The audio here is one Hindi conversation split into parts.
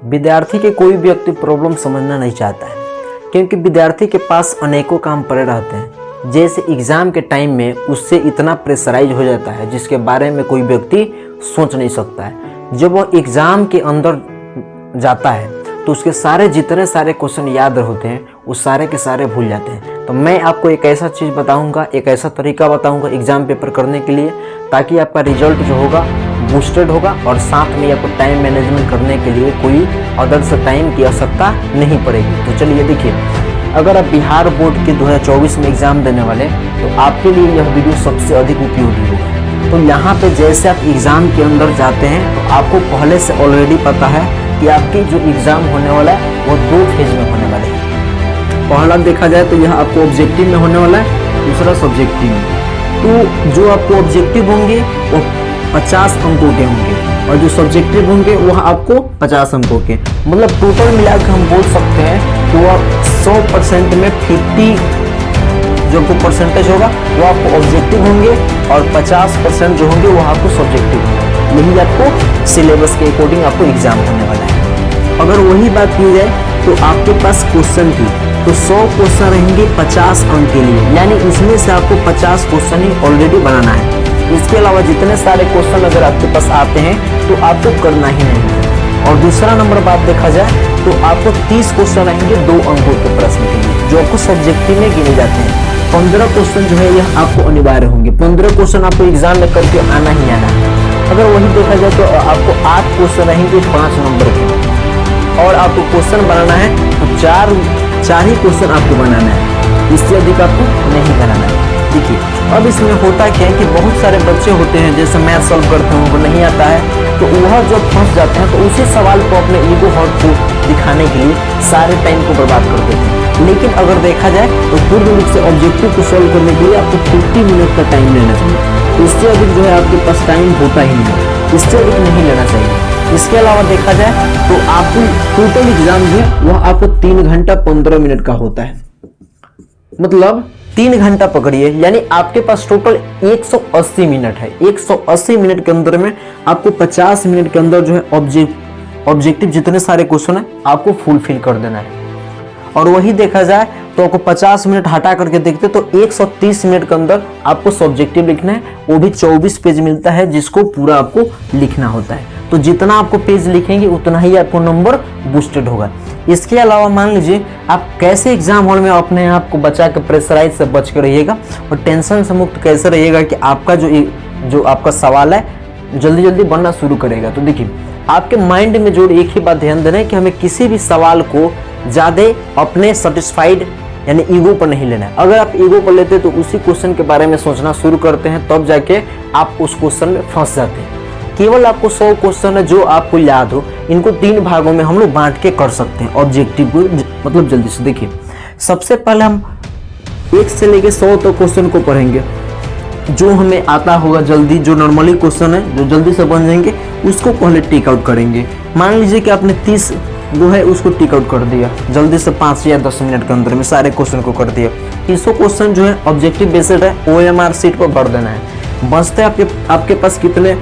विद्यार्थी के कोई भी व्यक्ति प्रॉब्लम समझना नहीं चाहता है, क्योंकि विद्यार्थी के पास अनेकों काम पड़े रहते हैं। जैसे एग्ज़ाम के टाइम में उससे इतना प्रेशराइज हो जाता है जिसके बारे में कोई व्यक्ति सोच नहीं सकता है। जब वो एग्ज़ाम के अंदर जाता है तो उसके सारे जितने सारे क्वेश्चन याद होते हैं वो सारे के सारे भूल जाते हैं। तो मैं आपको एक ऐसा चीज़ बताऊंगा, एक ऐसा तरीका बताऊंगा एग्ज़ाम पेपर करने के लिए, ताकि आपका रिजल्ट जो होगा बूस्टेड होगा और साथ में आपको टाइम मैनेजमेंट करने के लिए कोई अदर से टाइम की आवश्यकता नहीं पड़ेगी। तो चलिए देखिए, अगर आप बिहार बोर्ड के 2024 में एग्ज़ाम देने वाले तो आपके लिए यह वीडियो सबसे अधिक उपयोगी होगा। तो यहाँ पे जैसे आप एग्ज़ाम के अंदर जाते हैं तो आपको पहले से ऑलरेडी पता है कि आपकी जो एग्ज़ाम होने वाला है वो 2 फेज में होने वाले हैं। पहला देखा जाए तो यह आपको ऑब्जेक्टिव में होने वाला है, दूसरा सब्जेक्टिव में। तो जो आपको ऑब्जेक्टिव होंगे वो 50 अंकों के होंगे और जो सब्जेक्टिव होंगे वह आपको 50 अंकों के, मतलब टोटल मिलाकर हम बोल सकते हैं कि वह 100% में 50 जो आपको परसेंटेज होगा वो आपको ऑब्जेक्टिव होंगे और 50% जो होंगे वो आपको सब्जेक्टिव होंगे। यही आपको सिलेबस के अकॉर्डिंग आपको एग्जाम होने वाला है। अगर वही बात की जाए तो आपके पास क्वेश्चन की तो 100 क्वेश्चन रहेंगे 50 अंक के लिए, यानी इसमें से आपको 50 क्वेश्चन ही ऑलरेडी बनाना है। इसके अलावा जितने सारे क्वेश्चन अगर आपके पास आते हैं तो आपको करना ही नहीं है। और दूसरा नंबर बात देखा जाए तो आपको 30 क्वेश्चन रहेंगे 2 अंकों के प्रश्न के लिए, जो आपको सब्जेक्टिव में गिने जाते हैं। 15 क्वेश्चन जो है यह आपको अनिवार्य होंगे। 15 क्वेश्चन आपको एग्जाम में करके आना ही आना है। अगर वही देखा जाए तो आपको 8 क्वेश्चन रहेंगे 5 नंबर के, और आपको क्वेश्चन बनाना है तो चार ही क्वेश्चन आपको बनाना है, इससे अधिक आपको नहीं बनाना है। देखिए, अब इसमें होता क्या है कि बहुत सारे बच्चे होते हैं जैसे मैथ सॉल्व करते हैं उनको नहीं आता है, तो वह जब फंस जाते हैं तो उसी सवाल को अपने ईगो हर्ट को दिखाने के लिए सारे टाइम को बर्बाद कर देते हैं। लेकिन अगर देखा जाए तो पूर्ण रूप से ऑब्जेक्टिव को सॉल्व करने के लिए आपको 50 मिनट का टाइम लेना चाहिए। इससे अधिक जो है आपके पास टाइम होता ही नहीं, इससे अधिक नहीं लेना चाहिए। इसके अलावा देखा जाए तो आपको टोटल एग्जाम जो है वह आपको 3 घंटा 15 मिनट का होता है, मतलब 3 घंटा पकड़िए, यानी आपके पास टोटल 180 मिनट है। 180 मिनट के अंदर में आपको 50 मिनट के अंदर जो है ऑब्जेक्टिव जितने सारे क्वेश्चन है आपको फुलफिल कर देना है। और वही देखा जाए तो आपको 50 मिनट हटा करके देखते तो 130 मिनट के अंदर आपको सब्जेक्टिव लिखना है, वो भी 24 पेज मिलता है जिसको पूरा आपको लिखना होता है। तो जितना आपको पेज लिखेंगे उतना ही आपको नंबर बूस्टेड होगा। इसके अलावा मान लीजिए आप कैसे एग्जाम हॉल में अपने आप को बचा के प्रेशराइज से बच के रहिएगा और टेंशन से मुक्त कैसे रहिएगा कि आपका जो आपका सवाल है जल्दी जल्दी बनना शुरू करेगा। तो देखिए, आपके माइंड में जो एक ही बात ध्यान देना है कि हमें किसी भी सवाल को ज़्यादा अपने सेटिस्फाइड यानी ईगो पर नहीं लेना है। अगर आप ईगो पर लेते तो उसी क्वेश्चन के बारे में सोचना शुरू करते हैं, तब जाके आप उस क्वेश्चन में फंस जाते हैं। केवल आपको 100 क्वेश्चन है जो आपको याद हो, इनको 3 भागों में हम लोग बांट के कर सकते हैं ऑब्जेक्टिव को, मतलब जल्दी से। देखिए, सबसे पहले हम 1 से लेके 100 तक क्वेश्चन को पढ़ेंगे, जो हमें आता होगा जल्दी, जो नॉर्मली क्वेश्चन है जो जल्दी से बन जाएंगे उसको पहले टिक आउट करेंगे। मान लीजिए कि आपने 30 जो है उसको टिक आउट कर दिया जल्दी से 5 या 10 मिनट के अंदर में सारे क्वेश्चन को कर दिया। 300 क्वेश्चन जो है ऑब्जेक्टिव बेस्ड है, OMR सीट पर भर देना है। बचते आपके पास कितने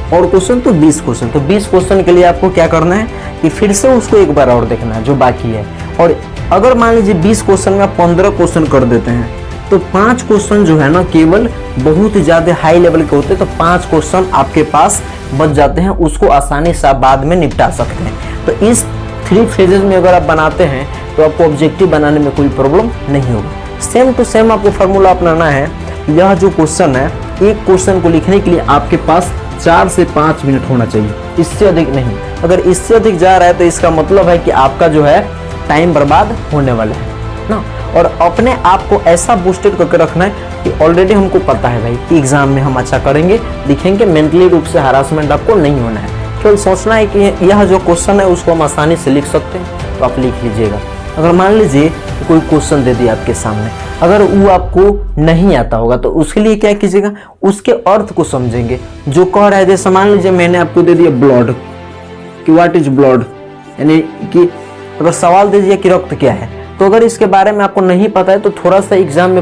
और क्वेश्चन, तो 20 क्वेश्चन। तो 20 क्वेश्चन के लिए आपको क्या करना है कि फिर से उसको एक बार और देखना है जो बाकी है। और अगर मान लीजिए 20 क्वेश्चन में आप 15 क्वेश्चन कर देते हैं तो 5 क्वेश्चन जो है ना केवल बहुत ज़्यादा हाई लेवल के होते हैं, तो 5 क्वेश्चन आपके पास बच जाते हैं, उसको आसानी से आप बाद में निपटा सकते हैं। तो इस 3 फेजेज में अगर आप बनाते हैं तो आपको ऑब्जेक्टिव बनाने में कोई प्रॉब्लम नहीं होगा। सेम टू सेम आपको फार्मूला अपनाना है। यह जो क्वेश्चन है, एक क्वेश्चन को लिखने के लिए आपके पास 4 से 5 मिनट होना चाहिए, इससे अधिक नहीं। अगर इससे अधिक जा रहा है तो इसका मतलब है कि आपका जो है टाइम बर्बाद होने वाला है ना। और अपने आप को ऐसा बूस्टेड करके रखना है कि ऑलरेडी हमको पता है भाई कि एग्जाम में हम अच्छा करेंगे, लिखेंगे, मेंटली रूप से हरासमेंट आपको नहीं होना है। केवल सोचना है कि यह जो क्वेश्चन है उसको हम आसानी से लिख सकते हैं, तो आप लिख लीजिएगा। अगर मान लीजिए कोई क्वेश्चन दे दिया आपके सामने, अगर वो आपको नहीं आता होगा तो उसके लिए क्या कीजिएगा, उसके अर्थ को समझेंगे। जो कह रहा है, जैसे मान लीजिए मैंने आपको दे दिया ब्लड, कि व्हाट इज ब्लड, यानी कि अगर सवाल दे दिया कि रक्त क्या है, तो अगर इसके बारे में आपको नहीं पता है तो थोड़ा सा एग्जाम में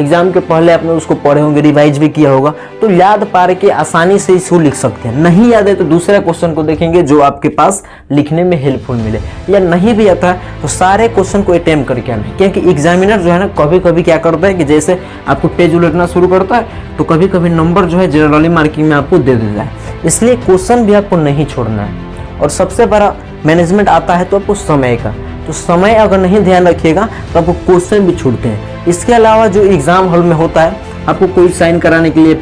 एग्जाम के पहले आपने उसको पढ़े होंगे, रिवाइज भी किया होगा, तो याद पा के आसानी से इसको लिख सकते हैं। नहीं याद है तो दूसरा क्वेश्चन को देखेंगे जो आपके पास लिखने में हेल्पफुल मिले, या नहीं भी आता है तो सारे क्वेश्चन को अटेम्प्ट करके आना है। क्योंकि एग्जामिनर जो है ना कभी कभी क्या करता है कि जैसे आपको पेज उलटना शुरू करता है तो कभी कभी नंबर जो है जनरली मार्किंग में आपको दे देता है, इसलिए क्वेश्चन भी आपको नहीं छोड़ना है। और सबसे बड़ा मैनेजमेंट आता है तो आपको समय का, तो समय अगर नहीं ध्यान रखिएगा तो आपको क्वेश्चन भी छूटते हैं। इसके अलावा जो एग्जाम हॉल में होता है, आपको कोई साइन कराने के लिए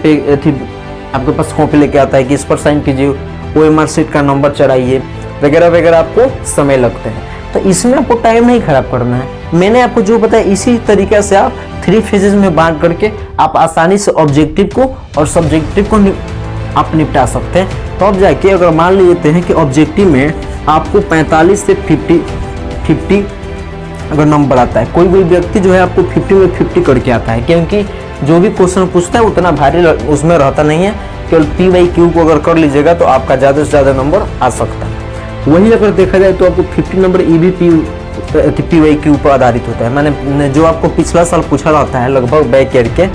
आपके पास कॉपी लेके आता है कि इस पर साइन कीजिए, OMR शीट का नंबर चढ़ाइए वगैरह वगैरह, आपको समय लगते हैं। तो इसमें आपको टाइम नहीं खराब करना है। मैंने आपको जो बताया इसी तरीके से आप 3 फेजेस में बांट करके आप आसानी से ऑब्जेक्टिव को और सब्जेक्टिव को आप निपटा सकते हैं। तो अब जाके अगर मान लेते हैं कि ऑब्जेक्टिव में आपको 45 से 50 अगर नंबर आता है, कोई भी व्यक्ति जो है आपको 50 में 50 करके आता है, क्योंकि जो भी क्वेश्चन पूछता है उतना भारी उसमें रहता नहीं है। केवल PYQ को अगर कर लीजिएगा तो आपका ज़्यादा से ज़्यादा नंबर आ सकता है। वही अगर देखा जाए तो आपको 50 नंबर PYQ पर आधारित होता है। मैंने जो आपको पिछला साल पूछा रहता है लगभग बैक ईयर के,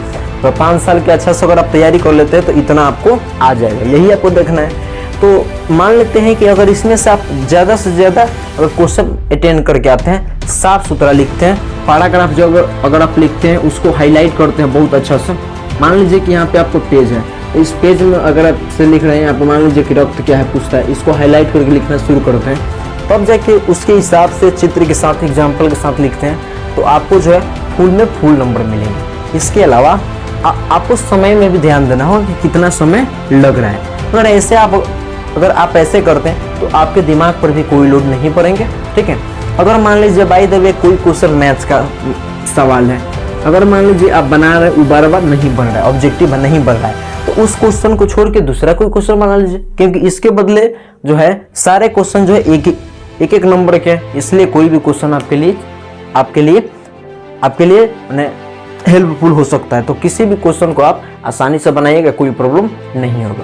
तो 5 साल के अच्छा से अगर आप तैयारी कर लेते हैं तो इतना आपको आ जाएगा, यही आपको देखना है। तो मान लेते हैं कि अगर इसमें से आप ज़्यादा से ज़्यादा अगर क्वेश्चन अटेंड करके आते हैं, साफ सुथरा लिखते हैं, पैराग्राफ जो अगर आप लिखते हैं उसको हाईलाइट करते हैं बहुत अच्छा से। मान लीजिए कि यहाँ पे आपको पेज है, तो इस पेज में अगर आप से लिख रहे हैं, आप मान लीजिए कि रक्त क्या है पूछता है, इसको हाईलाइट करके लिखना शुरू करते हैं, तब जाके उसके हिसाब से चित्र के साथ एग्जाम्पल के साथ लिखते हैं तो आपको जो है फुल में फुल नंबर मिलेंगे। इसके अलावा आपको समय में भी ध्यान देना होगा कि कितना समय लग रहा है। अगर आप ऐसे करते हैं तो आपके दिमाग पर भी कोई लोड नहीं पड़ेंगे, ठीक है। अगर मान लीजिए बाय द वे कोई क्वेश्चन मैथ्स का सवाल है, अगर मान लीजिए आप बना रहे हैं बार बार नहीं बन रहा है, ऑब्जेक्टिव नहीं बन रहा है, तो उस क्वेश्चन को छोड़ के दूसरा कोई क्वेश्चन बना लीजिए, क्योंकि इसके बदले जो है सारे क्वेश्चन जो है एक नंबर के, इसलिए कोई भी क्वेश्चन आपके लिए हेल्पफुल हो सकता है। तो किसी भी क्वेश्चन को आप आसानी से बनाइएगा, कोई प्रॉब्लम नहीं होगा।